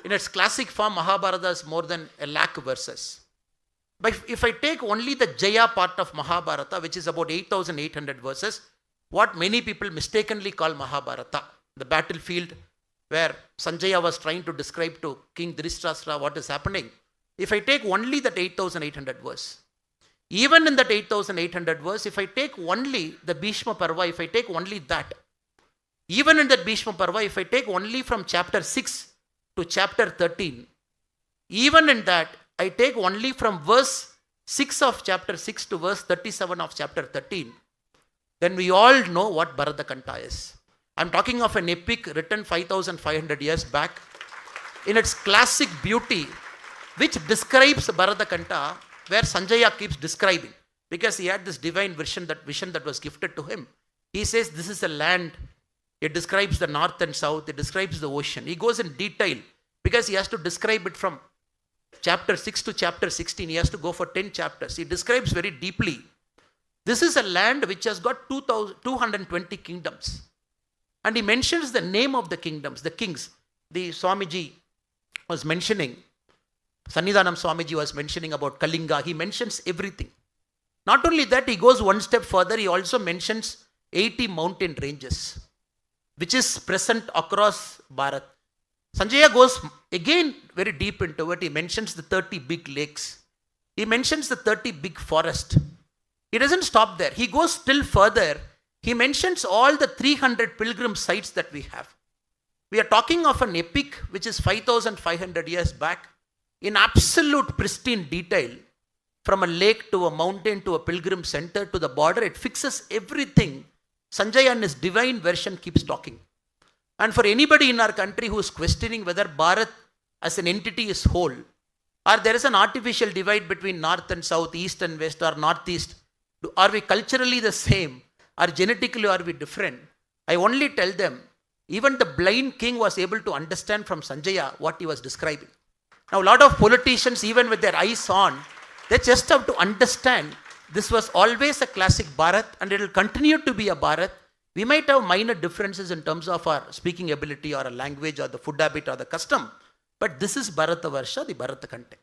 In its classic form, Mahabharata is more than 1,00,000 verses. But if I take only the Jaya part of Mahabharata, which is about 8,800 verses, what many people mistakenly call Mahabharata, the battlefield where Sanjaya was trying to describe to King Dhritarashtra what is happening. If I take only that 8,800 verse, even in that 8,800 verse, if I take only the Bhishma Parva, if I take only that, even in that Bhishma Parva, if I take only from chapter 6 to chapter 13, even in that, I take only from verse 6 of chapter 6 to verse 37 of chapter 13, then we all know what Bharatakanta is. I'm talking of an epic written 5,500 years back in its classic beauty, which describes Bharatakanta, where Sanjaya keeps describing, because he had this divine vision that was gifted to him. He says this is a land. It describes the north and south. It describes the ocean. He goes in detail because he has to describe it from chapter 6 to chapter 16. He has to go for 10 chapters. He describes very deeply. This is a land which has got 220 kingdoms. And he mentions the name of the kingdoms, the kings. The Swamiji was mentioning, Sannidhanam Swamiji was mentioning about Kalinga. He mentions everything. Not only that, he goes one step further. He also mentions 80 mountain ranges, which is present across Bharat. Sanjaya goes again very deep into it. He mentions the 30 big lakes. He mentions the 30 big forests. He doesn't stop there. He goes still further. He mentions all the 300 pilgrim sites that we have. We are talking of an epic which is 5,500 years back in absolute pristine detail, from a lake to a mountain to a pilgrim center to the border. It fixes everything. Sanjaya in his divine version keeps talking. And for anybody in our country who is questioning whether Bharat as an entity is whole, or there is an artificial divide between north and south, east and west, or northeast, are we culturally the same, or genetically are we different? I only tell them, even the blind king was able to understand from Sanjaya what he was describing. Now, a lot of politicians, even with their eyes on, they just have to understand this was always a classic Bharat and it will continue to be a Bharat. We might have minor differences in terms of our speaking ability or a language or the food habit or the custom, but this is Bharatavarsha, the Bharatakanta.